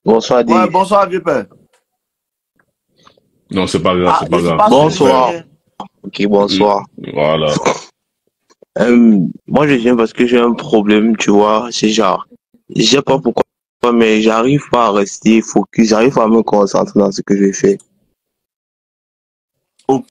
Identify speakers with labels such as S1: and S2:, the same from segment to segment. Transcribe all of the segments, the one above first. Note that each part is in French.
S1: Bonsoir,
S2: Ouais,
S1: Dave.
S2: bonsoir, vieux père.
S3: Non, c'est pas grave,
S2: Ah,
S3: c'est pas
S2: je sais
S3: grave.
S2: pas ce que
S1: Bonsoir.
S2: c'est.
S1: Ok, bonsoir.
S3: Voilà.
S1: Moi, je viens parce que j'ai un problème, tu vois. C'est genre, je sais pas pourquoi, mais j'arrive pas à rester focus, j'arrive pas à me concentrer dans ce que je fais.
S2: Ok.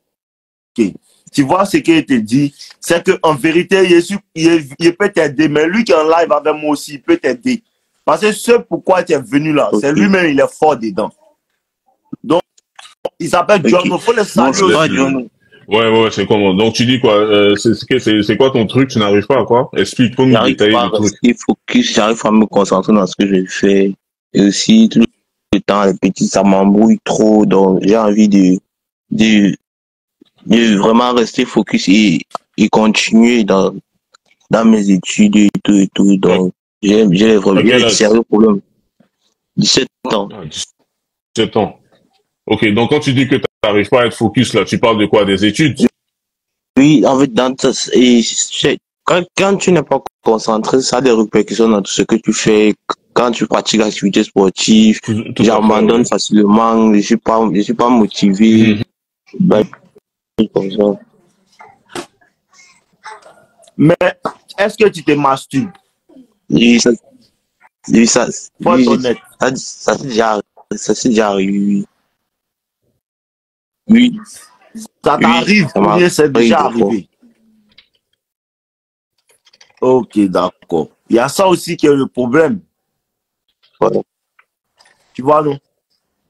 S2: Tu vois ce qu'il te dit, c'est qu'en vérité, il peut t'aider, mais lui qui est en live avec moi aussi, il peut t'aider. Parce que ce pourquoi tu es venu là, c'est
S1: Ok,
S2: lui-même, il est fort dedans. Donc, il s'appelle
S1: ok.
S2: John, il faut le saluer
S1: Bonsoir,
S2: aussi.
S1: John.
S3: Ouais, c'est comment? Donc tu dis quoi? C'est quoi ton truc? Tu n'arrives pas à quoi? Explique-moi, nous
S1: J'arrive
S3: détailler
S1: pas à
S3: le truc.
S1: rester focus, j'arrive pas à me concentrer dans ce que je fais. Et aussi, tout le temps, les petits, ça m'embrouille trop, donc j'ai envie de, de vraiment rester focus et continuer dans mes études et tout et tout. Donc,
S3: À
S1: j'ai
S3: quel
S1: des
S3: âge?
S1: sérieux problèmes. 17 ans.
S3: Ah, 17 ans. Ok, donc quand tu dis que tu n'arrives pas à être focus là, tu parles de quoi? Des études?
S1: Oui, en fait, quand tu n'es pas concentré, ça a des répercussions dans tout ce que tu fais. Quand tu pratiques l'activité sportive,
S3: Tout à fait,
S1: j'abandonne
S3: oui.
S1: facilement, je suis pas motivé,
S3: Mhm.
S1: bah, comme ça.
S2: Mais est-ce que tu te masturbes?
S1: Et ça, et ça,
S2: Faut être
S1: oui,
S2: honnête.
S1: ça s'est déjà arrivé. Oui,
S2: Ça
S1: oui,
S2: t'arrive
S1: ça
S2: ou
S1: m'a
S2: bien c'est
S1: arrivé
S2: déjà
S1: des fois.
S2: arrivé? Ok, d'accord. Il y a ça aussi qui est le problème.
S1: Voilà.
S2: Tu vois, non?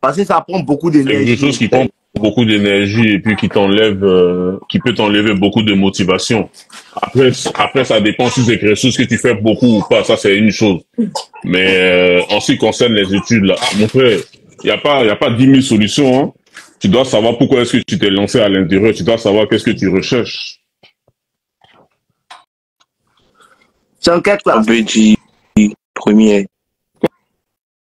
S2: Parce que ça prend beaucoup
S3: C'est quelque chose
S2: d'énergie.
S3: qui prend beaucoup d'énergie et puis qui t'enlève, qui peut t'enlever beaucoup de motivation. Après, ça dépend si c'est quelque chose que tu fais beaucoup ou pas. Ça, c'est une chose. Mais en ce qui concerne les études, là, mon frère, y a pas 10 000 solutions. Hein. Tu dois savoir pourquoi est-ce que tu t'es lancé à l'intérieur. Tu dois savoir qu'est-ce que tu recherches.
S2: C'est en quelle
S1: On
S2: classe?
S1: peut dire première.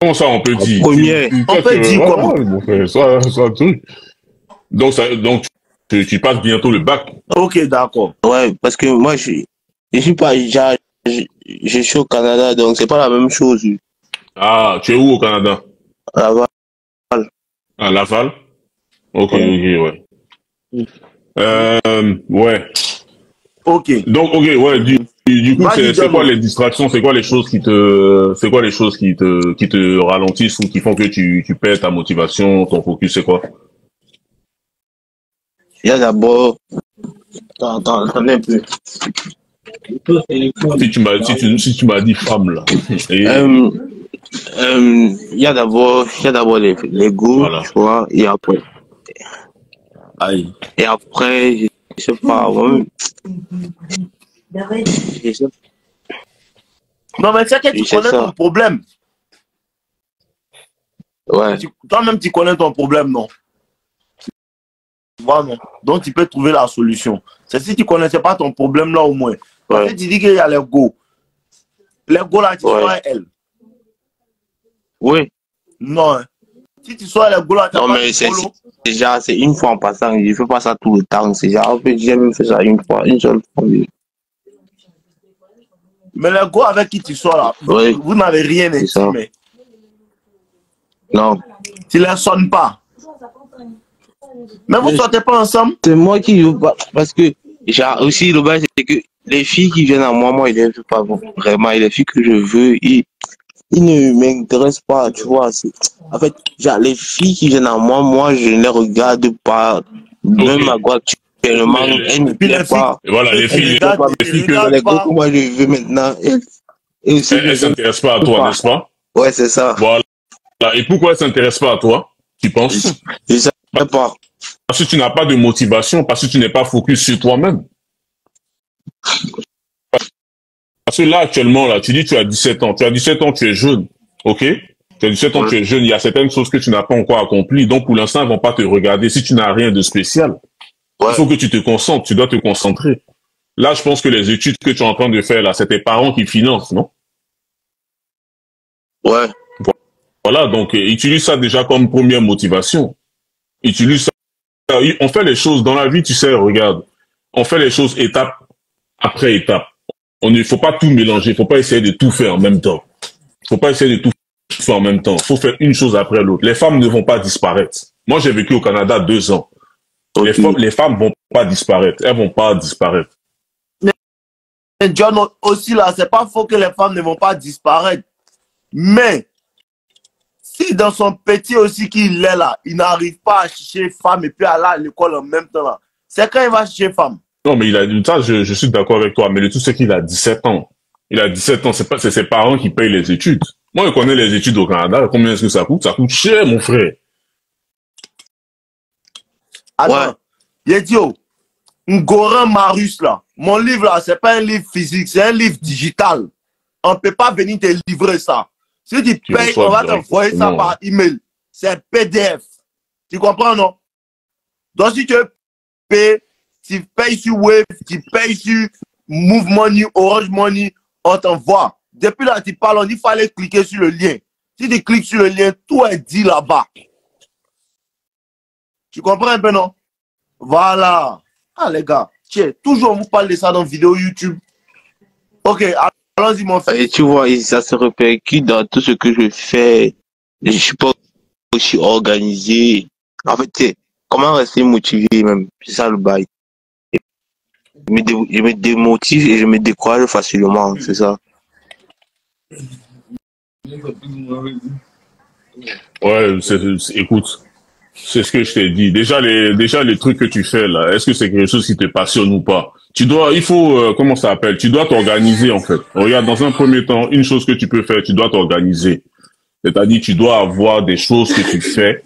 S3: Comment ça, on peut
S1: En
S3: dire?
S1: première.
S2: On peut dire comment?
S3: Mon frère, ça, un truc. Donc, tu passes bientôt le bac.
S2: Ok, d'accord.
S1: Ouais, parce que moi, je suis pas, je suis au Canada, donc c'est pas la même chose.
S3: Ah, tu es où au Canada?
S1: Là-bas,
S3: À Laval? Ok,
S1: ouais.
S3: ouais. Ouais.
S2: Ok.
S3: Donc, ok, ouais, du coup,
S2: Vas-y,
S3: c'est quoi
S2: John.
S3: les distractions, c'est quoi les choses qui te ralentissent ou qui font que tu perds ta motivation, ton focus, c'est quoi?
S1: Il y a d'abord, attendez un peu.
S3: Si tu m'as dit femme, là. Et,
S1: Euh, il y a d'abord les goûts,
S3: voilà.
S1: tu vois,
S2: Aïe.
S1: et après, je sais pas, ouais, je sais,
S2: Non, mais c'est que tu
S1: c'est
S2: connais ton
S1: ça,
S2: problème.
S1: ouais,
S2: Toi-même, tu connais ton problème, non? Tu vois, non? Donc, tu peux trouver la solution. C'est si tu ne connaissais pas ton problème là au moins. Parce que
S1: ouais,
S2: tu dis qu'il y a les go. Les go là, tu
S1: ouais,
S2: sois elle.
S1: oui.
S2: Non. Hein. Si tu sois les go là, tu n'as
S1: Non,
S2: pas de
S1: mais
S2: polo.
S1: c'est déjà, c'est une fois en passant, je fais pas ça tout le temps, c'est genre, en fait, j'ai même fait ça une fois, une seule fois.
S2: Mais les go avec qui tu sois là,
S1: Oui,
S2: vous n'avez rien
S1: c'est ça.
S2: intimé.
S1: Non.
S2: Tu ne les sonnes pas. Mais vous ne
S1: Mais
S2: sortez pas ensemble.
S1: c'est moi qui veux pas, parce que, genre, aussi, le bail, c'est que les filles qui viennent à moi, moi, je les veux pas vraiment, et les filles que je veux, ils ne m'intéressent pas, tu vois. En fait, genre, les filles qui viennent à moi, moi, je ne les regarde pas,
S3: Ok.
S1: même à quoi actuellement, elles ne
S2: Et puis les
S1: plaisent
S2: filles,
S1: pas,
S3: Et voilà,
S2: eux,
S3: les
S2: ils
S3: filles,
S2: regardent,
S3: les
S2: ils
S3: filles que,
S2: regardent
S1: les gros que
S2: pas.
S1: moi, je veux maintenant, et aussi,
S3: elles
S1: je ne
S3: s'intéressent pas à
S1: veux
S3: toi,
S1: pas.
S3: n'est-ce pas?
S1: Ouais, c'est ça.
S3: Voilà. Et pourquoi elles s'intéressent pas à toi? Tu
S1: Je,
S3: penses?
S1: je sais pas.
S3: Parce que tu n'as pas de motivation, parce que tu n'es pas focus sur toi-même. Parce que là, actuellement, là, tu dis que tu as 17 ans. Tu as 17 ans, tu es jeune. OK? Tu as 17 ans,
S1: Ouais,
S3: tu es jeune. Il y a certaines choses que tu n'as pas encore accomplies. Donc, pour l'instant, elles vont pas te regarder si tu n'as rien de spécial. Il
S1: ouais,
S3: faut que tu te concentres. Tu dois te concentrer. Là, je pense que les études que tu es en train de faire, là, c'est tes parents qui financent, non?
S1: ouais,
S3: Voilà. Donc, utilise ça déjà comme première motivation. Utilise ça. On fait les choses dans la vie, tu sais, regarde. On fait les choses étape après étape. Il ne faut pas tout mélanger. Il ne faut pas essayer de tout faire en même temps. Il ne faut pas essayer de tout fait en même temps. Il faut faire une chose après l'autre. Les femmes ne vont pas disparaître. Moi, j'ai vécu au Canada 2 ans. Les femmes vont pas disparaître. Elles vont pas disparaître.
S2: Mais John, aussi là, c'est pas faux que les femmes ne vont pas disparaître. Mais, si dans son petit aussi qu'il est là, il n'arrive pas à chercher femme et puis aller à l'école en même temps là, c'est quand il va chercher femme.
S3: Non, mais ça, je suis d'accord avec toi. Mais le tout, c'est qu'il a 17 ans. Il a 17 ans. C'est ses parents qui payent les études. Moi, je connais les études au Canada. Combien est-ce que ça coûte? Ça coûte cher, mon frère.
S2: Alors, Yedio, Ngoran Marius là, mon livre là, c'est pas un livre physique, c'est un livre digital. On ne peut pas venir te livrer ça. Si tu payes, on va t'envoyer ça par email. C'est un PDF. Tu comprends, non? Donc, si tu veux payer, tu payes sur Wave, tu payes sur Move Money, Orange Money, on t'envoie. Depuis là, tu parles, on dit qu'il fallait cliquer sur le lien. Si tu cliques sur le lien, tout est dit là-bas. Tu comprends un peu, non? Voilà. Ah, les gars, tiens, toujours on vous parle de ça dans vidéo YouTube. Ok, allons-y, mon frère.
S1: Et tu vois, et ça se répercute dans tout ce que je fais. Je suis pas aussi organisé. En fait, tu sais, comment rester motivé même? C'est ça le bail. Je me démotive et je me décourage facilement, c'est ça.
S3: Ouais, écoute, c'est ce que je t'ai dit. Déjà les trucs que tu fais là, est-ce que c'est quelque chose qui te passionne ou pas? Il faut, comment ça s'appelle? Tu dois t'organiser en fait. Regarde, dans un premier temps, une chose que tu peux faire, tu dois t'organiser. C'est-à-dire, tu dois avoir des choses que tu fais,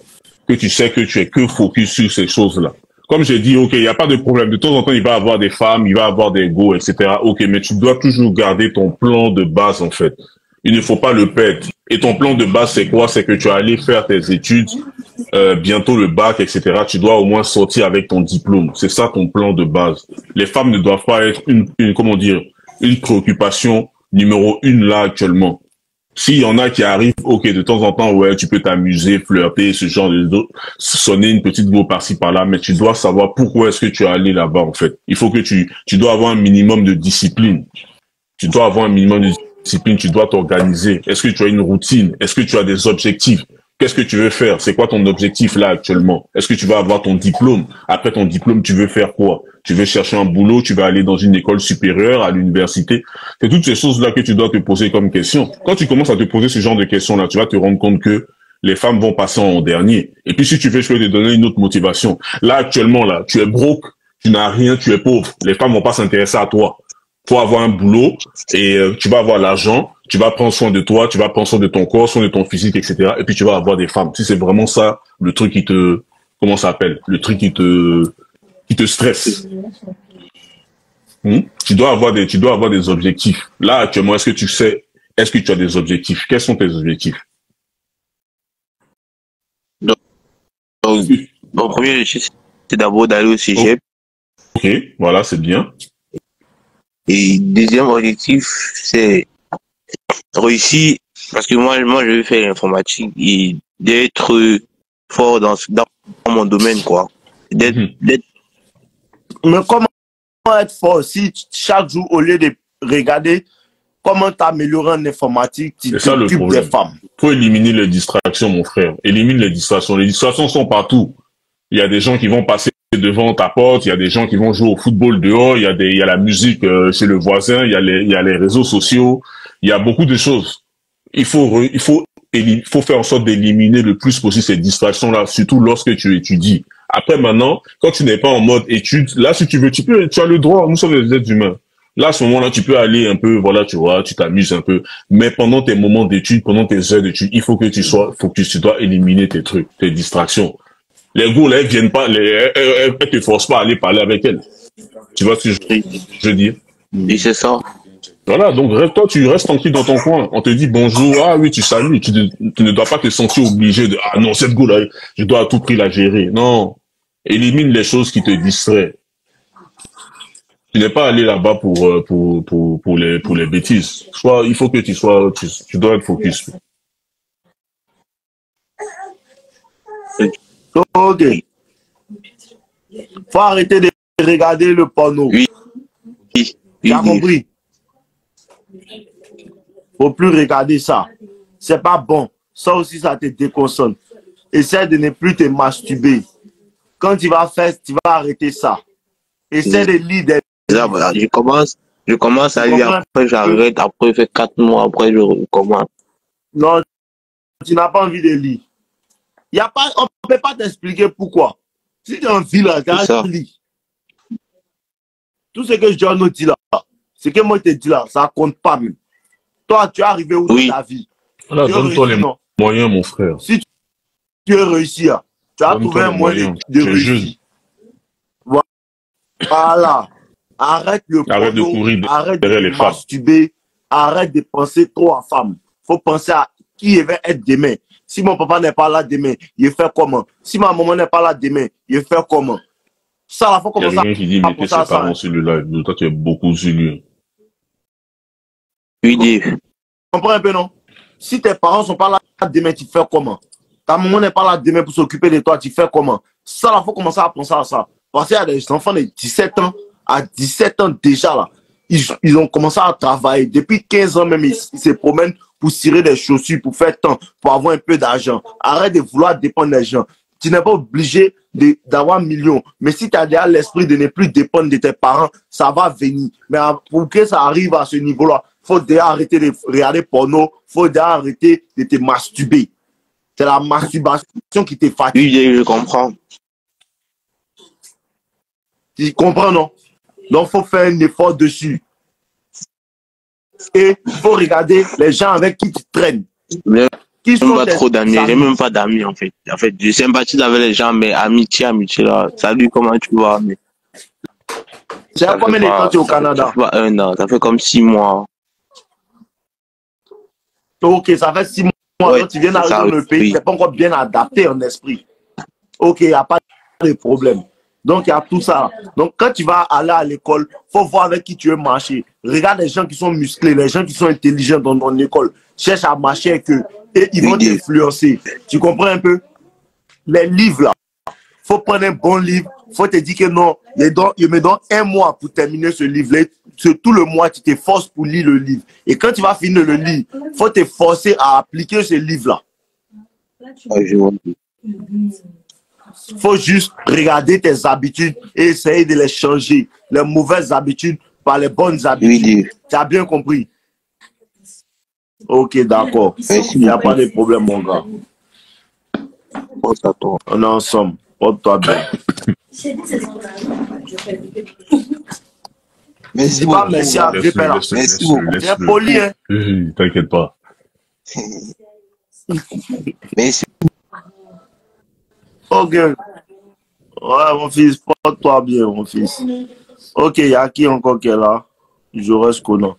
S3: que tu sais que tu es que focus sur ces choses-là. Comme j'ai dit, ok, il n'y a pas de problème. De temps en temps, il va y avoir des femmes, il va y avoir des go, etc. Ok, mais tu dois toujours garder ton plan de base, en fait. Il ne faut pas le perdre. Et ton plan de base, c'est quoi? C'est que tu vas aller faire tes études, bientôt le bac, etc. Tu dois au moins sortir avec ton diplôme. C'est ça ton plan de base. Les femmes ne doivent pas être comment dire, une préoccupation numéro 1 là actuellement. S'il y en a qui arrivent, ok, de temps en temps, ouais, tu peux t'amuser, flirter, ce genre de choses, sonner une petite go par-ci par-là, mais tu dois savoir pourquoi est-ce que tu es allé là-bas, en fait. Il faut que tu dois avoir un minimum de discipline. Tu dois avoir un minimum de discipline, tu dois t'organiser. Est-ce que tu as une routine? Est-ce que tu as des objectifs? Qu'est-ce que tu veux faire? C'est quoi ton objectif là actuellement? Est-ce que tu vas avoir ton diplôme? Après ton diplôme, tu veux faire quoi? Tu veux chercher un boulot? Tu vas aller dans une école supérieure, à l'université? C'est toutes ces choses-là que tu dois te poser comme question. Quand tu commences à te poser ce genre de questions-là, tu vas te rendre compte que les femmes vont passer en dernier. Et puis si tu veux, je peux te donner une autre motivation. Là, actuellement, là, tu es broke, tu n'as rien, tu es pauvre. Les femmes vont pas s'intéresser à toi. Faut avoir un boulot et tu vas avoir l'argent, tu vas prendre soin de toi, tu vas prendre soin de ton corps, soin de ton physique, etc. Et puis tu vas avoir des femmes. Si c'est vraiment ça, le truc qui te, comment ça s'appelle? Le truc qui te stresse. Tu dois avoir des objectifs. Là, actuellement, est-ce que tu as des objectifs? Quels sont tes objectifs?
S1: Donc, mon premier objectif, c'est d'abord d'aller au cégep.
S3: Ok, voilà, c'est bien.
S1: Et deuxième objectif, c'est réussir, parce que moi, je veux faire l'informatique et d'être fort dans mon domaine, quoi.
S2: Mais comment être fort si chaque jour, au lieu de regarder comment t'améliorer en informatique, tu t'occupes des femmes?
S3: Faut éliminer les distractions, mon frère. Élimine les distractions. Les distractions sont partout. Il y a des gens qui vont passer devant ta porte, il y a des gens qui vont jouer au football dehors, il y a la musique chez le voisin, il y a les réseaux sociaux, il y a beaucoup de choses. Il faut faire en sorte d'éliminer le plus possible ces distractions-là, surtout lorsque tu étudies. Après, maintenant, quand tu n'es pas en mode étude, là, si tu veux, tu as le droit, nous sommes des êtres humains. Là, à ce moment-là, tu peux aller un peu, voilà, tu vois, tu t'amuses un peu. Mais pendant tes moments d'étude, pendant tes heures d'étude, il faut que tu dois éliminer tes trucs, tes distractions. Les go, là, elles viennent pas, elles te forcent pas à aller parler avec elles. Tu vois ce que je veux dire?
S1: Oui, c'est ça.
S3: Voilà, donc toi, tu restes tranquille dans ton coin. On te dit bonjour, ah oui, tu salues. Tu ne dois pas te sentir obligé de, ah non, cette go là, je dois à tout prix la gérer. Non. Élimine les choses qui te distraient. Tu n'es pas allé là-bas pour les bêtises. Il faut que tu dois être focus.
S2: Ok. Faut arrêter de regarder le porno.
S1: Oui.
S2: Tu as compris? Faut plus regarder ça. C'est pas bon. Ça aussi, ça te déconcentre. Essaie de ne plus te masturber. Quand tu vas faire, tu vas arrêter ça. Essaie de lire des...
S1: Voilà, je commence à lire, après j'arrête, après je fais 4 mois, après je recommence.
S2: Non, tu n'as pas envie de lire. Y a pas, on ne peut pas t'expliquer pourquoi. Si tu as envie là, tu as lire. Tout ce que John nous dit là, ce que moi je te dis là, ça compte pas même. Toi, tu es arrivé où dans ta vie?
S3: Voilà, donne-toi les moyens, mon frère.
S2: Si tu es réussi, tu as trouvé un moyen de réussir. Voilà. Arrête le
S3: arrête de courir,
S2: arrête de masturber, arrête de penser trop à femme. Faut penser à qui va être demain. Si mon papa n'est pas là demain, il fait comment? Si ma maman n'est pas là demain, il fait comment? Ça, la faut commencer à...
S3: Il y a quelqu'un qui dit, mettez ses parents sur le live. Toi, tu es beaucoup sur lui.
S1: Oui, dis.
S2: Tu comprends un peu, non? Si tes parents sont pas là demain, tu fais comment? Ta maman n'est pas là demain pour s'occuper de toi, tu fais comment? Ça, la faut commencer à penser à ça. Parce qu'il y a des enfants de 17 ans, à 17 ans déjà, là, ils ont commencé à travailler. Depuis 15 ans même, ils se promènent pour cirer des chaussures, pour faire temps, pour avoir un peu d'argent. Arrête de vouloir dépendre des gens. Tu n'es pas obligé d'avoir millions. Mais si tu as déjà l'esprit de ne plus dépendre de tes parents, ça va venir. Mais pour que ça arrive à ce niveau-là, il faut déjà arrêter de regarder porno, il faut déjà arrêter de te masturber. C'est la masturbation qui te fatigue.
S1: Oui, je comprends.
S2: Tu comprends, non? Donc, il faut faire un effort dessus. Et il faut regarder les gens avec qui tu traînes.
S1: Qui sont pas trop d'amis, j'ai même pas d'amis en fait. En fait, je sympathise avec les gens, mais amitié là. Salut, comment tu vas? Mais...
S2: C'est combien de temps tu es au Canada?
S1: Ça fait pas 1 an, ça fait comme 6 mois.
S2: Ok, ça fait 6 mois.
S1: Ouais,
S2: donc tu viens d'arriver dans le pays, tu n'es pas encore bien adapté en esprit. Ok, il n'y a pas de problème. Donc, il y a tout ça. Donc, quand tu vas aller à l'école, il faut voir avec qui tu veux marcher. Regarde les gens qui sont musclés, les gens qui sont intelligents dans ton école. Cherche à marcher avec eux et ils vont t'influencer. Tu comprends un peu? Les livres, là, il faut prendre un bon livre. Il faut te dire que non, il me donne 1 mois pour terminer ce livre-là. Tout le mois, tu te forces pour lire le livre. Et quand tu vas finir le livre, il faut te forcer à appliquer ce livre-là. Il faut juste regarder tes habitudes et essayer de les changer. Les mauvaises habitudes par les bonnes habitudes. Tu as bien compris? Ok, d'accord. Il n'y a pas de problème, mon gars. On est ensemble. Porte-toi bien.
S1: Merci
S2: beaucoup. Merci à Dieu, Père.
S1: Merci beaucoup.
S2: C'est poli, hein?
S3: T'inquiète pas.
S1: Merci.
S2: Ok. Ouais, mon fils, porte-toi bien, mon fils. Ok, il y a qui encore qui est là? Je reste connant.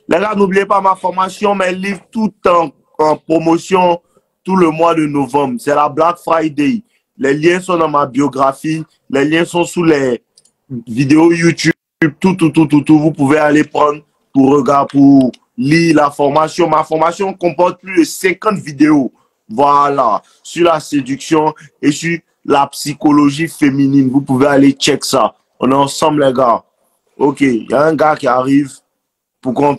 S2: Les gars, n'oubliez pas ma formation, mes livres, tout en promotion tout le mois de novembre. C'est la Black Friday. Les liens sont dans ma biographie. Les liens sont sous les vidéos YouTube. Tout. Vous pouvez aller prendre pour regarder, pour lire la formation. Ma formation comporte plus de 50 vidéos. Voilà. Sur la séduction et sur la psychologie féminine. Vous pouvez aller check ça. On est ensemble, les gars. Ok. Il y a un gars qui arrive pour qu'on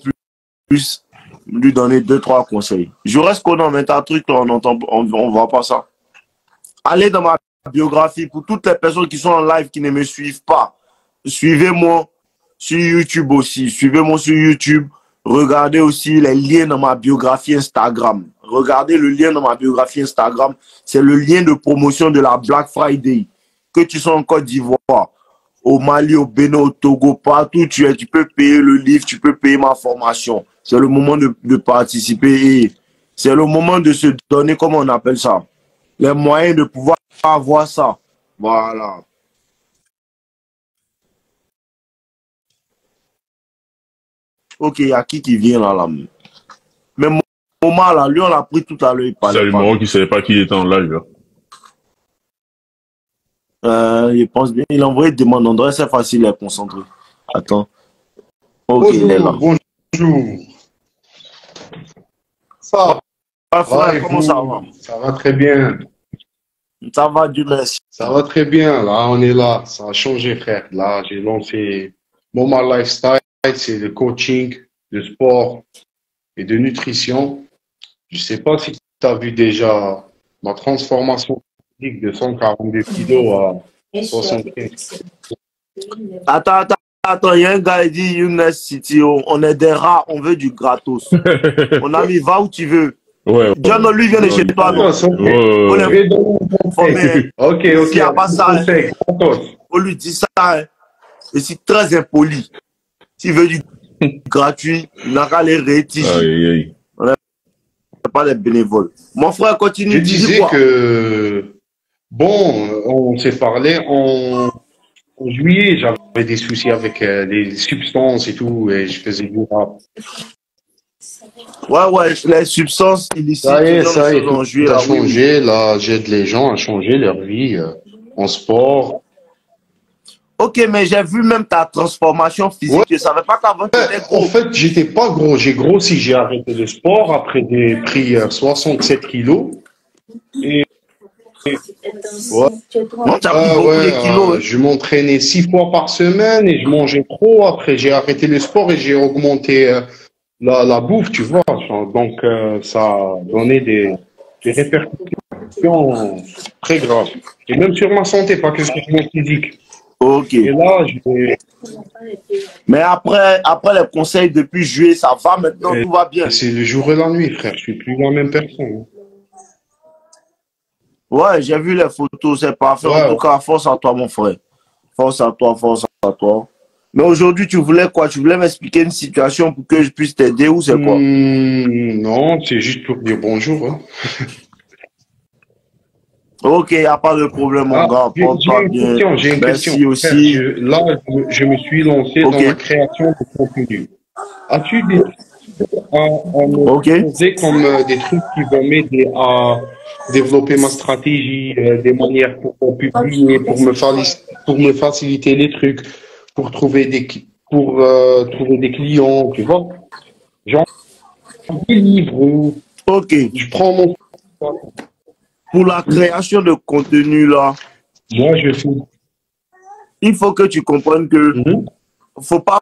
S2: puisse lui donner 2-3 conseils. Je reste connant, mais t'as truc, on voit pas ça. Allez dans ma biographie pour toutes les personnes qui sont en live qui ne me suivent pas. Suivez-moi sur YouTube aussi. Suivez-moi sur YouTube. Regardez aussi les liens dans ma biographie Instagram. Regardez le lien dans ma biographie Instagram. C'est le lien de promotion de la Black Friday. Que tu sois en Côte d'Ivoire, au Mali, au Bénin, au Togo, partout où tu es, tu peux payer le livre, tu peux payer ma formation. C'est le moment de participer et c'est le moment de se donner, comment on appelle ça, les moyens de pouvoir avoir ça. Voilà. Ok, il y a qui vient là? Mais moment là, lui on l'a pris tout à l'heure.
S3: C'est le moment qui ne savait pas qu'il était en live.
S2: Je pense bien. Il a envoyé des demandes. On dirait c'est facile à concentrer. Attends. Ok,
S4: bonjour,
S2: il est là.
S4: Bonjour. Ça va,
S2: frère, comment ça va?
S4: Ça va très bien.
S2: Ça va, Dieu merci.
S4: Ça va très bien. Là, on est là. Ça a changé, frère. Là, j'ai lancé Moma Lifestyle. C'est le coaching de sport et de nutrition. Je sais pas si as vu déjà ma transformation physique de 142 kilos à 75.
S2: Attends, il y a un gars qui dit Younes City, on est des rats, on veut du gratos. Mon ami, va où tu veux.
S3: Ouais.
S2: John, lui vient de chez toi.
S3: Ouais.
S4: Ok.
S2: Il n'y a pas ça. On lui dit ça. Hein. Et c'est très impoli. S'il veut du gratuit, il n'a qu'à les rétiger. On n'est pas des bénévoles. Mon frère, continue.
S4: Je disais que, bon, on s'est parlé en juillet, j'avais des soucis avec les substances et tout, et je faisais du rap.
S2: Ouais, les substances illicites.
S4: Ça y est, tout a changé. Là, j'aide les gens à changer leur vie en sport.
S2: Ok, mais j'ai vu même ta transformation physique. Ouais. Je ne savais pas qu'avant tu étais gros.
S4: En fait, j'étais pas gros. J'ai grossi. J'ai arrêté le sport après j'ai pris 67 kilos. Et
S2: ouais. Non, t'as pris beaucoup de kilos.
S4: Je m'entraînais 6 fois par semaine et je mangeais trop. Après, j'ai arrêté le sport et j'ai augmenté la bouffe, tu vois. Donc, ça a donné des répercussions très graves. Et même sur ma santé, pas que sur mon physique.
S2: Ok.
S4: Et là,
S2: mais après les conseils depuis juillet, ça va maintenant, tout va bien.
S4: C'est le jour et la nuit, frère. Je suis plus la même personne.
S2: Ouais, j'ai vu les photos, c'est parfait. Ouais. En tout cas, force à toi, mon frère. Force à toi. Mais aujourd'hui, tu voulais quoi? Tu voulais m'expliquer une situation pour que je puisse t'aider ou c'est quoi?
S4: Non, c'est juste pour dire bonjour. Hein.
S2: Ok, il n'y a pas de problème, mon gars.
S4: J'ai une question.
S2: Aussi.
S4: Je me suis lancé dans la création de contenu. As-tu des trucs à me proposer comme des trucs qui vont m'aider à développer ma stratégie, des manières pour publier, pour me faciliter les trucs, pour trouver des clients, tu vois? Genre, des livres.
S2: Ok.
S4: Je prends mon...
S2: Pour la création de contenu, là,
S4: moi, je fais...
S2: il faut que tu comprennes que faut pas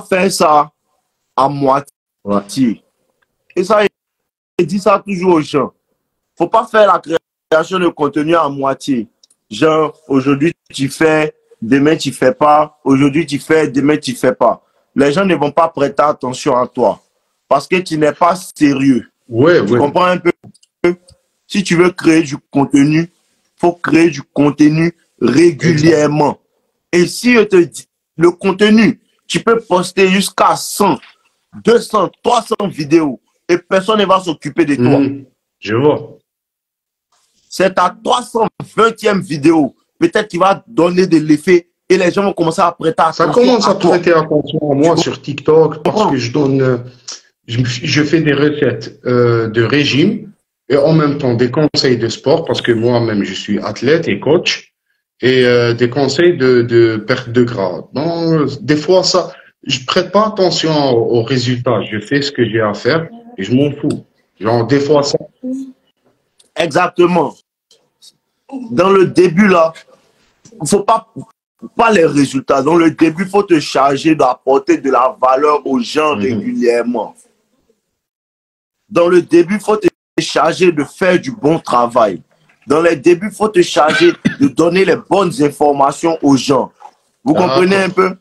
S2: faire ça à moitié. Ouais. Et ça, il dit ça toujours aux gens. Faut pas faire la création de contenu à moitié. Genre, aujourd'hui, tu fais, demain, tu fais pas. Aujourd'hui, tu fais, demain, tu fais pas. Les gens ne vont pas prêter attention à toi parce que tu n'es pas sérieux. Tu comprends un peu? Si tu veux créer du contenu, il faut créer du contenu régulièrement. Et si je te dis, le contenu, tu peux poster jusqu'à 100, 200, 300 vidéos et personne ne va s'occuper de toi.
S4: Je vois.
S2: C'est ta 320e vidéo. Peut-être qu'il va donner de l'effet et les gens vont commencer à prêter attention.
S4: Ça commence à prêter attention à moi sur TikTok parce que je fais des recettes de régime. Et en même temps, des conseils de sport, parce que moi-même, je suis athlète et coach, et des conseils de perte de gras. Donc, des fois, ça, je prête pas attention aux résultats. Je fais ce que j'ai à faire et je m'en fous. Genre, des fois, ça...
S2: Exactement. Dans le début, là, il faut pas les résultats. Dans le début, il faut te charger d'apporter de la valeur aux gens régulièrement. Dans le début, il faut te chargé de faire du bon travail. Dans les débuts, il faut te charger de donner les bonnes informations aux gens. Vous comprenez un peu?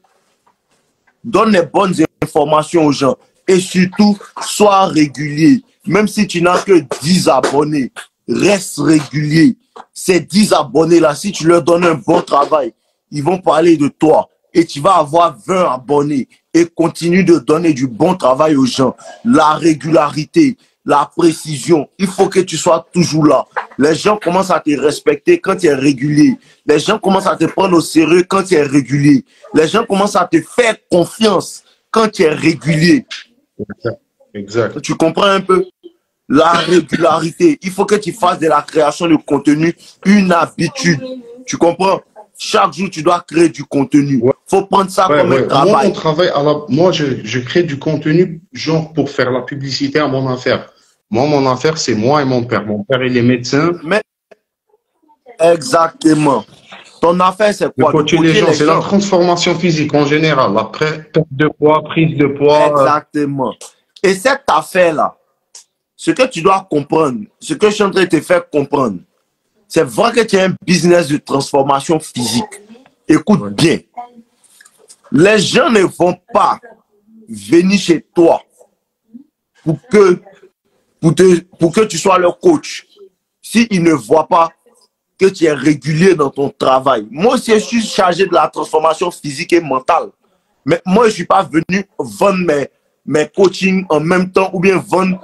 S2: Donne les bonnes informations aux gens. Et surtout, sois régulier. Même si tu n'as que 10 abonnés, reste régulier. Ces 10 abonnés-là, si tu leur donnes un bon travail, ils vont parler de toi. Et tu vas avoir 20 abonnés. Et continue de donner du bon travail aux gens. La régularité, la précision, il faut que tu sois toujours là. Les gens commencent à te respecter quand tu es régulier. Les gens commencent à te prendre au sérieux quand tu es régulier. Les gens commencent à te faire confiance quand tu es régulier.
S4: Exact.
S2: Tu comprends un peu? La régularité. Il faut que tu fasses de la création de contenu une habitude. Tu comprends? Chaque jour, tu dois créer du contenu. Il faut prendre ça comme un travail.
S4: Moi, je crée du contenu genre pour faire la publicité à mon affaire. Moi, mon affaire, c'est moi et mon père. Mon père, il est médecin.
S2: Mais exactement. Ton affaire, c'est quoi?
S4: Coacher les gens, c'est la transformation physique en général. Après, perte de poids, prise de poids.
S2: Exactement. Et cette affaire-là, ce que tu dois comprendre, ce que je suis en train de te faire comprendre, c'est vrai que tu as un business de transformation physique. Écoute bien. Les gens ne vont pas venir chez toi pour que tu sois leur coach s'ils ne voient pas que tu es régulier dans ton travail. Moi aussi, je suis chargé de la transformation physique et mentale. Mais moi, je ne suis pas venu vendre mes coachings en même temps ou bien vendre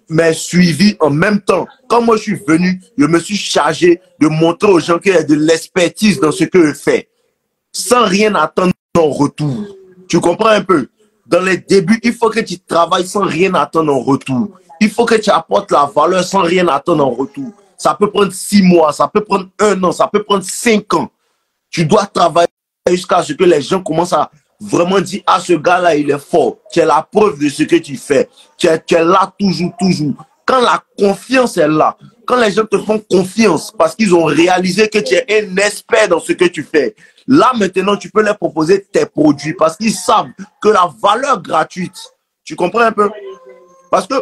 S2: mes suivis en même temps. Quand moi, je suis venu, je me suis chargé de montrer aux gens qu'il y a de l'expertise dans ce que je fais, sans rien attendre en retour. Tu comprends un peu? Dans les débuts, il faut que tu travailles sans rien attendre en retour. Il faut que tu apportes la valeur sans rien attendre en retour. Ça peut prendre 6 mois, ça peut prendre 1 an, ça peut prendre 5 ans. Tu dois travailler jusqu'à ce que les gens commencent à vraiment dire, ah, ce gars-là, il est fort. Tu es la preuve de ce que tu fais. Tu es là toujours, toujours. Quand la confiance est là, quand les gens te font confiance parce qu'ils ont réalisé que tu es un expert dans ce que tu fais, là, maintenant, tu peux leur proposer tes produits parce qu'ils savent que la valeur gratuite, tu comprends un peu? Parce que,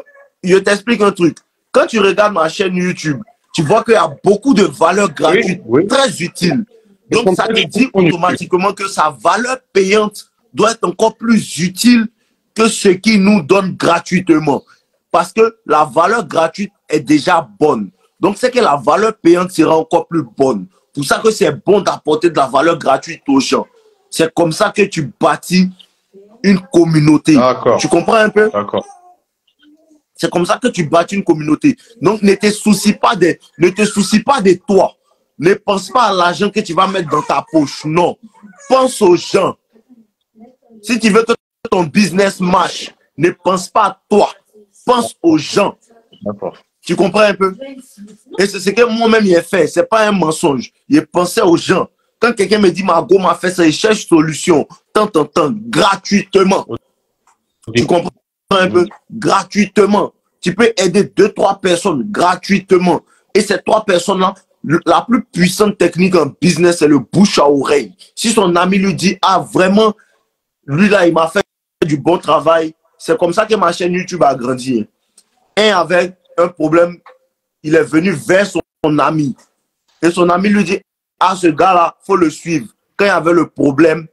S2: je t'explique un truc. Quand tu regardes ma chaîne YouTube, tu vois qu'il y a beaucoup de valeurs gratuites, très utiles. Donc, ça te dit automatiquement que sa valeur payante doit être encore plus utile que ce qu'il nous donne gratuitement. Parce que la valeur gratuite est déjà bonne. Donc, c'est que la valeur payante sera encore plus bonne. C'est pour ça que c'est bon d'apporter de la valeur gratuite aux gens. C'est comme ça que tu bâtis une communauté. Tu comprends un peu?
S4: D'accord.
S2: C'est comme ça que tu bâtis une communauté. Donc, ne te soucie pas de toi. Ne pense pas à l'argent que tu vas mettre dans ta poche. Non. Pense aux gens. Si tu veux que ton business marche, ne pense pas à toi. Pense aux gens.
S4: D'accord.
S2: Tu comprends un peu? Et c'est ce que moi-même j'ai fait. Ce n'est pas un mensonge. J'ai pensé aux gens. Quand quelqu'un me dit, Margot m'a fait ça, il cherche solution. Tant, gratuitement. Tu comprends un peu? Gratuitement. Tu peux aider 2-3 personnes gratuitement. Et ces 3 personnes-là, la plus puissante technique en business, c'est le bouche à oreille. Si son ami lui dit, ah vraiment, lui là, il m'a fait du bon travail, c'est comme ça que ma chaîne YouTube a grandi. Un avec un problème, il est venu vers son ami. Et son ami lui dit, ah ce gars-là, il faut le suivre. Quand il y avait le problème,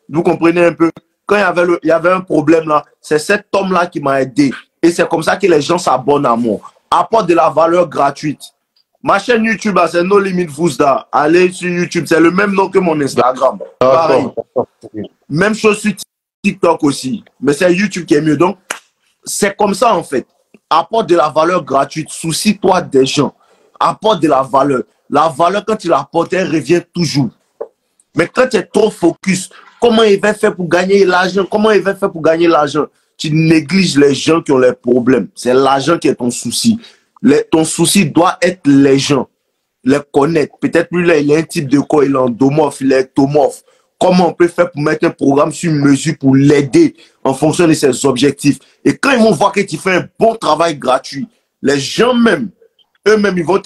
S2: vous comprenez un peu, quand il y avait un problème là, c'est cet homme-là qui m'a aidé. Et c'est comme ça que les gens s'abonnent à moi. Apporte de la valeur gratuite. Ma chaîne YouTube, c'est No Limit Fousda. Allez sur YouTube, c'est le même nom que mon Instagram. Pareil. Même chose sur TikTok aussi. Mais c'est YouTube qui est mieux. Donc, c'est comme ça en fait. Apporte de la valeur gratuite. Soucie-toi des gens. Apporte de la valeur. La valeur, quand tu l'apportes, elle revient toujours. Mais quand tu es trop focus, comment il va faire pour gagner l'argent? Comment il va faire pour gagner l'argent? Tu négliges les gens qui ont les problèmes. C'est l'argent qui est ton souci. Ton souci doit être les gens, les connaître. Peut-être lui, là, il a un type de corps, il est endomorphe, il est ectomorphe. Comment on peut faire pour mettre un programme sur mesure pour l'aider en fonction de ses objectifs? Et quand ils vont voir que tu fais un bon travail gratuit, les gens même, eux-mêmes, ils vont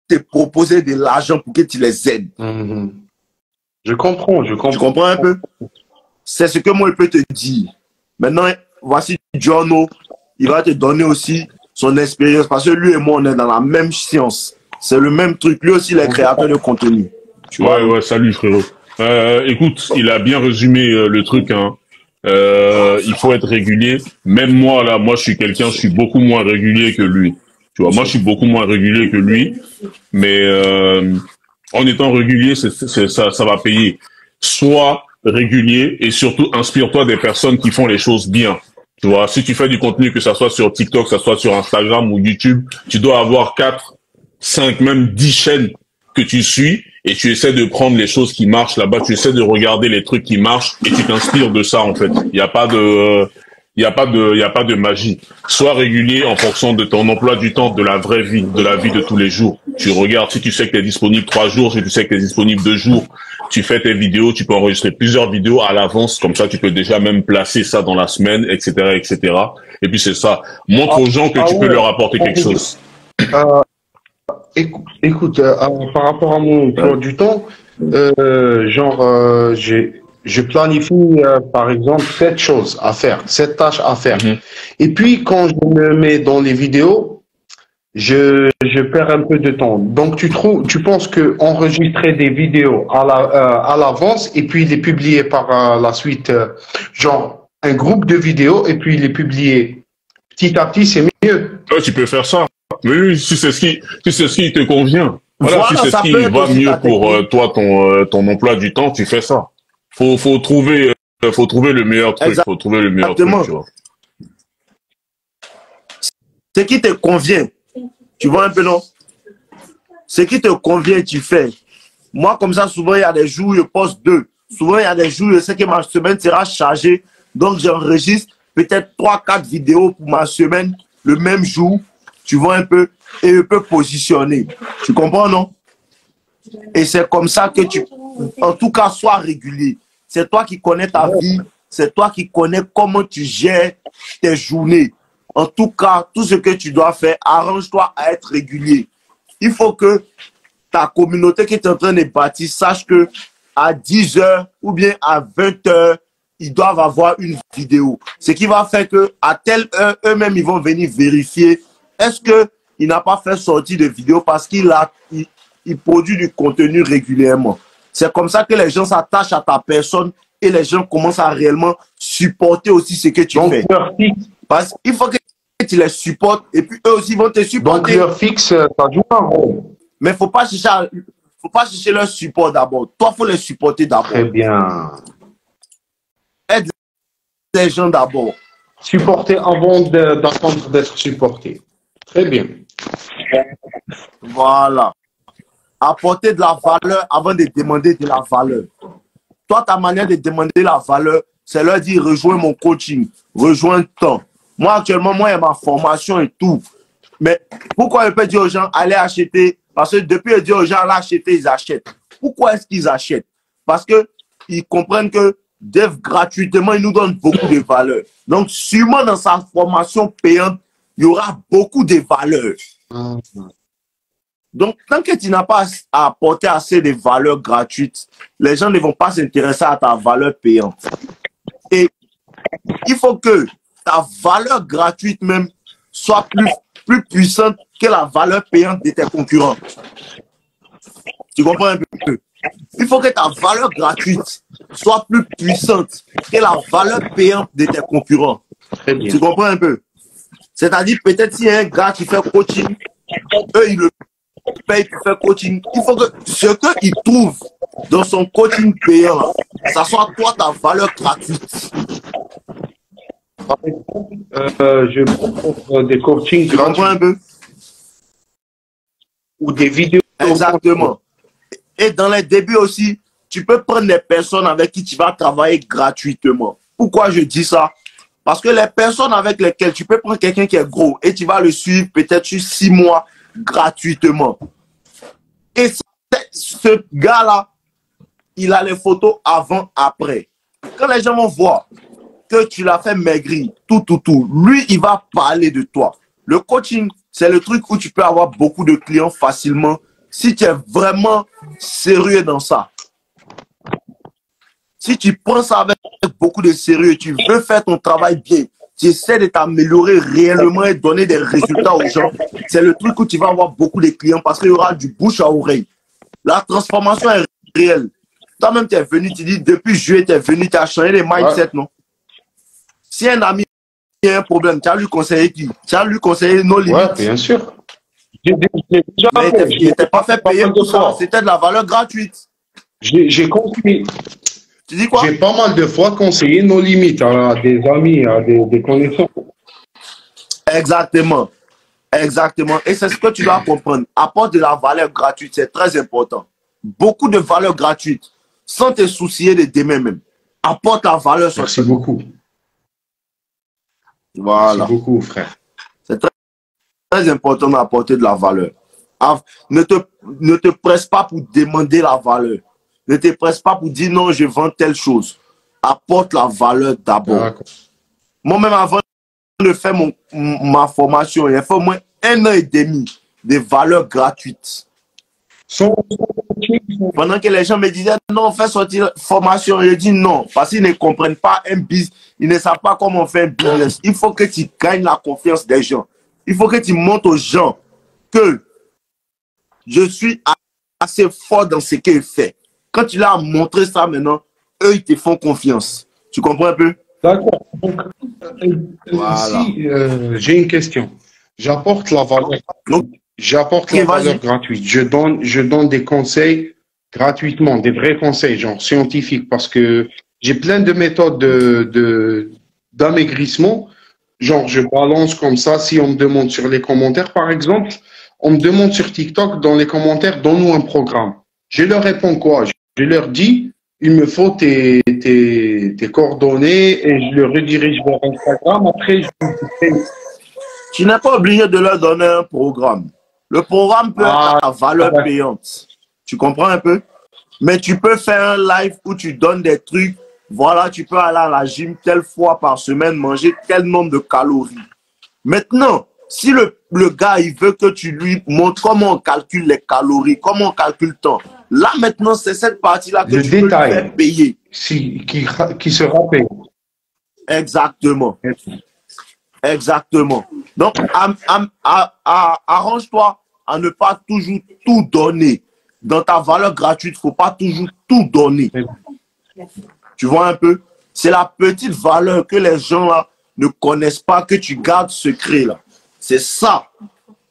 S2: te proposer de l'argent pour que tu les aides.
S4: Je comprends.
S2: Tu comprends un peu? C'est ce que moi, je peux te dire. Maintenant, voici Jono, il va te donner aussi son expérience, parce que lui et moi, on est dans la même science. C'est le même truc. Lui aussi, il est créateur de contenu.
S3: Tu vois? Ouais, salut frérot. Écoute, il a bien résumé le truc. Hein. Il faut être régulier. Même moi, là, je suis beaucoup moins régulier que lui. Tu vois, moi, je suis beaucoup moins régulier que lui. Mais en étant régulier, ça va payer. Sois régulier et surtout, inspire-toi des personnes qui font les choses bien. Tu vois, si tu fais du contenu, que ça soit sur TikTok, que ça soit sur Instagram ou YouTube, tu dois avoir 4, 5, même 10 chaînes que tu suis et tu essaies de prendre les choses qui marchent là-bas, tu essaies de regarder les trucs qui marchent et tu t'inspires de ça en fait. Il n'y a pas de magie. Sois régulier en fonction de ton emploi du temps, de la vraie vie, de la vie de tous les jours. Tu regardes, si tu sais que tu es disponible 3 jours, si tu sais que tu es disponible 2 jours, tu fais tes vidéos, tu peux enregistrer plusieurs vidéos à l'avance, comme ça tu peux déjà même placer ça dans la semaine, etc., etc. Et puis c'est ça. Montre aux gens que tu peux leur apporter quelque chose.
S4: Écoute, par rapport à mon emploi du temps, je planifie, par exemple, 7 choses à faire, 7 tâches à faire. Et puis, quand je me mets dans les vidéos, je perds un peu de temps. Donc, tu penses que enregistrer des vidéos à l'avance et puis les publier par la suite, genre un groupe de vidéos et puis les publier petit à petit, c'est mieux.
S3: Ouais, tu peux faire ça. Mais oui, si c'est ce qui te convient. Voilà,
S2: Voilà,
S3: si c'est
S2: ça
S3: ce qui
S2: peut être
S3: va
S2: aussi
S3: mieux
S2: ta
S3: pour
S2: technique.
S3: toi, ton emploi du temps, tu fais ça. Faut trouver le meilleur truc. Faut trouver le meilleur truc,
S2: Exactement.
S3: tu vois.
S2: Ce qui te convient, tu vois un peu, non? Ce qui te convient, tu fais. Moi, comme ça, souvent, il y a des jours où je poste 2. Souvent, il y a des jours où je sais que ma semaine sera chargée. Donc, j'enregistre peut-être 3-4 vidéos pour ma semaine le même jour. Tu vois un peu? Et je peux positionner. Tu comprends, non? Et c'est comme ça que en tout cas, sois régulier. C'est toi qui connais ta vie. C'est toi qui connais comment tu gères tes journées. En tout cas, tout ce que tu dois faire, arrange-toi à être régulier. Il faut que ta communauté qui est en train de bâtir sache que à 10 heures ou bien à 20 heures, ils doivent avoir une vidéo. Ce qui va faire que à telle heure, eux-mêmes, ils vont venir vérifier est-ce qu'il n'a pas fait sortir de vidéo parce qu'il produit du contenu régulièrement. C'est comme ça que les gens s'attachent à ta personne et les gens commencent à réellement supporter aussi ce que tu fais. Parce qu'il faut que tu les supportes et puis eux aussi vont te supporter.
S4: Donc, leur fixe, ça joue un rôle.
S2: Mais faut pas chercher leur support d'abord. Toi, il faut les supporter d'abord.
S4: Très bien.
S2: Aide les gens d'abord.
S4: Supporter avant d'attendre d'être supporté. Très bien.
S2: Voilà. Apporter de la valeur avant de demander de la valeur. Toi, ta manière de demander la valeur, c'est leur dire rejoins mon coaching, rejoins temps. Moi, actuellement, il y a ma formation et tout. Mais pourquoi je peux dire aux gens allez acheter? Parce que depuis je dis aux gens allez acheter, ils achètent. Pourquoi est-ce qu'ils achètent? Parce qu'ils comprennent que Dev gratuitement, il nous donne beaucoup de valeur. Donc, sûrement dans sa formation payante, il y aura beaucoup de valeur. Donc, tant que tu n'as pas apporté assez de valeurs gratuites, les gens ne vont pas s'intéresser à ta valeur payante. Et il faut que ta valeur gratuite même soit plus puissante que la valeur payante de tes concurrents. Tu comprends un peu? Il faut que ta valeur gratuite soit plus puissante que la valeur payante de tes concurrents.
S4: Très bien.
S2: Tu comprends un peu? C'est-à-dire, peut-être s'il y a un gars qui fait coaching, eux, ils le payent pour faire coaching. Il faut que ce qu'il trouve dans son coaching payant, ça soit toi ta valeur gratuite.
S4: Par exemple, je propose des coachings
S2: Tu comprends un peu?
S4: Ou des vidéos.
S2: Exactement. Et dans les débuts aussi, tu peux prendre des personnes avec qui tu vas travailler gratuitement. Pourquoi je dis ça? Parce que les personnes avec lesquelles tu peux prendre quelqu'un qui est gros et tu vas le suivre peut-être sur 6 mois gratuitement. Et ce gars-là, il a les photos avant, après. Quand les gens vont voir que tu l'as fait maigrir, tout, lui, il va parler de toi. Le coaching, c'est le truc où tu peux avoir beaucoup de clients facilement si tu es vraiment sérieux dans ça. Si tu prends ça avec beaucoup de sérieux, tu veux faire ton travail bien, tu essaies de t'améliorer réellement et donner des résultats aux gens, c'est le truc où tu vas avoir beaucoup de clients parce qu'il y aura du bouche à oreille. La transformation est réelle. Toi-même, tu es venu, tu dis, depuis juillet, tu es venu, tu as changé les mindset, non? Si un ami a un problème, tu as lui conseillé qui? Tu as lui conseillé nos limites.
S4: Oui, bien sûr.
S2: Mais il n'était pas fait payer pour ça. C'était de la valeur gratuite.
S4: J'ai compris.
S2: Tu dis quoi?
S4: J'ai pas mal de fois conseillé nos limites à des amis, à des connaissances.
S2: Exactement. Exactement. Et c'est ce que tu dois comprendre. Apporte de la valeur gratuite, c'est très important. Beaucoup de valeur gratuite, sans te soucier de demain même. Apporte la valeur.
S4: Merci beaucoup.
S2: Voilà.
S4: Merci beaucoup, frère.
S2: C'est très important d'apporter de la valeur. Ne te presse pas pour demander la valeur. Ne te presse pas pour dire non, je vends telle chose. Apporte la valeur d'abord. Moi-même, avant de faire ma formation, il y a fait au moins 1 an et demi de valeurs gratuites. Pendant que les gens me disaient non, fais sortir formation, je dis non, parce qu'ils ne comprennent pas un business, ils ne savent pas comment faire un business. Il faut que tu gagnes la confiance des gens. Il faut que tu montres aux gens que je suis assez fort dans ce qu'il fait. Quand tu leur as montré ça maintenant, eux, ils te font confiance. Tu comprends un peu?
S4: D'accord. Donc,
S2: Voilà.
S4: si j'ai une question, j'apporte la valeur.
S2: Donc,
S4: J'apporte la valeur gratuite. Je donne des conseils gratuitement, des vrais conseils, genre scientifiques, parce que j'ai plein de méthodes d'amaigrissement. Genre, je balance comme ça. Si on me demande sur les commentaires, par exemple, on me demande sur TikTok, dans les commentaires, donne-nous un programme. Je leur réponds quoi? Je leur dis, il me faut tes coordonnées et je le redirige vers Instagram. Après,
S2: tu n'es pas obligé de leur donner un programme. Le programme peut être à valeur payante. Tu comprends un peu? Mais tu peux faire un live où tu donnes des trucs. Voilà, tu peux aller à la gym telle fois par semaine, manger tel nombre de calories. Maintenant, si le gars, il veut que tu lui montres comment on calcule les calories, comment on calcule le temps. Là, maintenant, c'est cette partie-là que tu peux lui faire payer.
S4: Qui sera payé.
S2: Exactement. Exactement. Donc, arrange-toi à ne pas toujours tout donner. Dans ta valeur gratuite, il ne faut pas toujours tout donner. Tu vois un peu? C'est la petite valeur que les gens là ne connaissent pas, que tu gardes secret là. C'est ça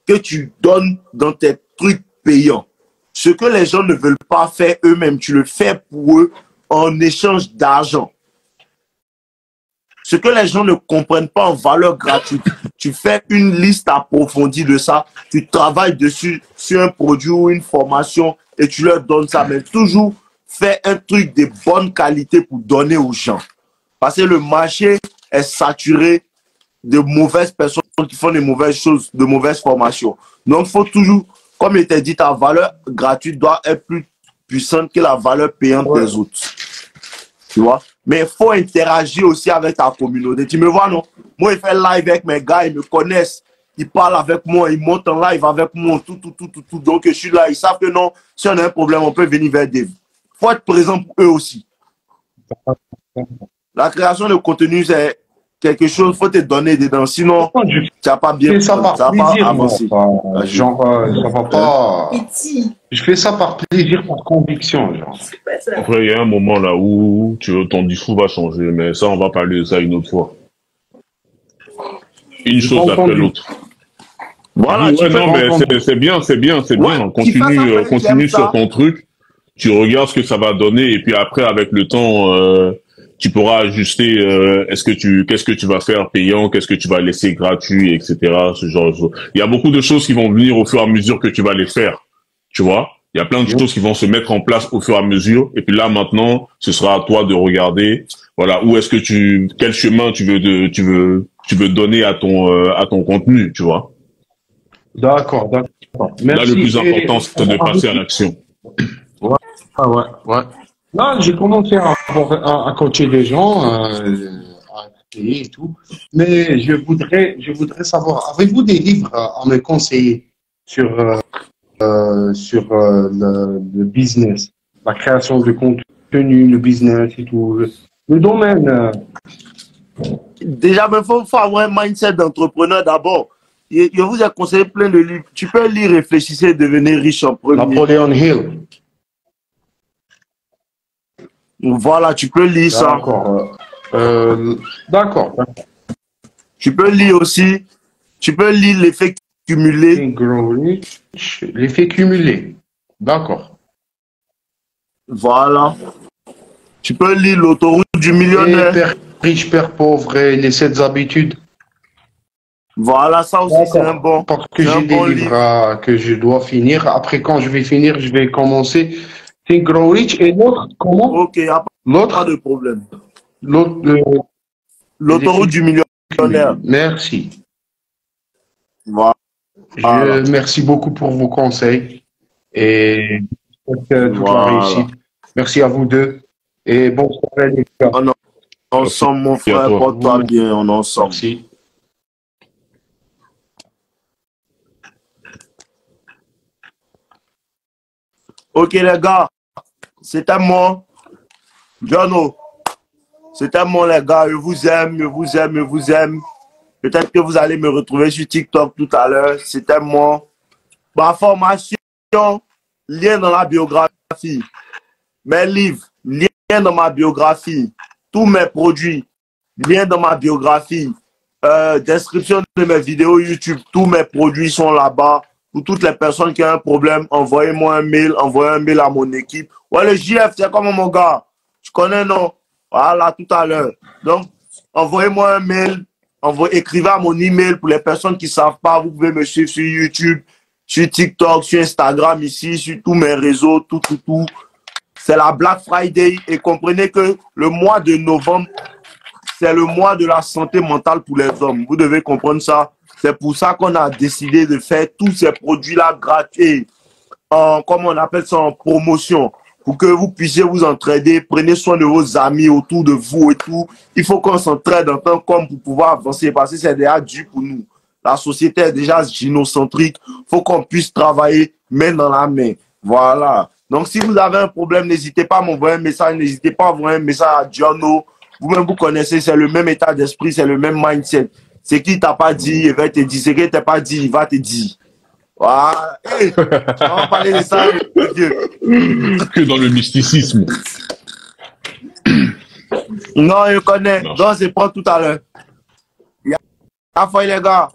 S2: que tu donnes dans tes trucs payants. Ce que les gens ne veulent pas faire eux-mêmes, tu le fais pour eux en échange d'argent. Ce que les gens ne comprennent pas en valeur gratuite, tu fais une liste approfondie de ça, tu travailles dessus sur un produit ou une formation et tu leur donnes ça. Mais toujours fais un truc de bonne qualité pour donner aux gens. Parce que le marché est saturé de mauvaises personnes qui font des mauvaises choses, de mauvaises formations. Donc, il faut toujours, comme il t'a dit, ta valeur gratuite doit être plus puissante que la valeur payante des autres. Tu vois? Mais il faut interagir aussi avec ta communauté. Tu me vois, non? Moi, je fais live avec mes gars, ils me connaissent. Ils parlent avec moi, ils montent en live avec moi, tout. Donc, je suis là. Ils savent que non, si on a un problème, on peut venir vers Dave. Il faut être présent pour eux aussi. La création de contenu, c'est quelque chose, il faut te donner dedans. Sinon, tu n'as pas bien
S4: ça par plaisir, avancé. Genre, ça va pas. Je fais ça par plaisir, par conviction. Genre.
S3: Après, il y a un moment là où ton discours va changer, mais ça, on va parler de ça une autre fois. Une chose après l'autre.
S2: Voilà,
S3: ouais, non, mais c'est bien. Ouais, continue sur ton truc. Tu regardes ce que ça va donner et puis après, avec le temps, tu pourras ajuster. Qu'est-ce que tu vas faire payant, qu'est-ce que tu vas laisser gratuit, etc. Ce genre de choses. Il y a beaucoup de choses qui vont venir au fur et à mesure que tu vas les faire. Tu vois, il y a plein de choses qui vont se mettre en place au fur et à mesure. Et puis là, maintenant, ce sera à toi de regarder. Voilà, quel chemin tu veux donner à ton contenu, tu vois.
S4: D'accord.
S3: Merci. Là, le plus important, c'est de passer à l'action.
S4: Ouais. Là, j'ai commencé à coacher des gens, à créer et tout. Mais je voudrais savoir, avez-vous des livres à me conseiller sur le business, la création de contenu, le business et tout, le domaine?
S2: Déjà, il faut avoir un mindset d'entrepreneur d'abord. Je vous ai conseillé plein de livres. Tu peux lire, réfléchissez, devenir riche en premier.
S4: Napoleon Hill.
S2: Voilà, tu peux lire ça.
S4: D'accord.
S2: Tu peux lire aussi, l'effet cumulé.
S4: L'effet cumulé. D'accord.
S2: Voilà. Tu peux lire l'autoroute du millionnaire.
S4: Père riche, père pauvre et les 7 habitudes.
S2: Voilà, ça aussi c'est un bon.
S4: Parce que j'ai des livres que je dois finir. Après, quand je vais finir, je vais commencer Think Grow Rich et l'autre, comment?
S2: Ok, l'autre, pas de problème. L'autoroute du millionnaire.
S4: Merci.
S2: Voilà.
S4: Merci beaucoup pour vos conseils et toute la réussite. Merci à vous deux et bonne soirée les gars.
S2: On est ensemble mon frère, porte-toi bien, on est ensemble.
S4: Merci.
S2: Ok les gars, c'était moi, Jono. C'était moi les gars, je vous aime. Peut-être que vous allez me retrouver sur TikTok tout à l'heure. C'était moi. Ma formation, lien dans la biographie. Mes livres, lien dans ma biographie. Tous mes produits, lien dans ma biographie. Description de mes vidéos YouTube, tous mes produits sont là-bas. Pour toutes les personnes qui ont un problème, envoyez-moi un mail à mon équipe. Ouais, le JF, c'est comment mon gars? Tu connais, non? Voilà, tout à l'heure. Donc, envoyez-moi un mail, écrivez à mon email pour les personnes qui ne savent pas. Vous pouvez me suivre sur YouTube, sur TikTok, sur Instagram, ici, sur tous mes réseaux, tout. C'est la Black Friday et comprenez que le mois de novembre, c'est le mois de la santé mentale pour les hommes. Vous devez comprendre ça. C'est pour ça qu'on a décidé de faire tous ces produits-là gratuits, comme on appelle ça, en promotion, pour que vous puissiez vous entraider. Prenez soin de vos amis autour de vous et tout. Il faut qu'on s'entraide en tant qu'homme pour pouvoir avancer, parce que c'est déjà dur pour nous. La société est déjà gynocentrique. Il faut qu'on puisse travailler main dans la main. Voilà. Donc, si vous avez un problème, n'hésitez pas à m'envoyer un message. N'hésitez pas à envoyer un message à Giorno. Vous-même, vous connaissez, c'est le même état d'esprit, c'est le même mindset. C'est qui t'a pas dit, il va te dire. C'est qui t'a pas dit, il va te dire. Voilà. Hey, on va parler de ça.
S3: Que dans le mysticisme.
S2: Non, je connais. Non, c'est pas tout à l'heure. Il y a les gars.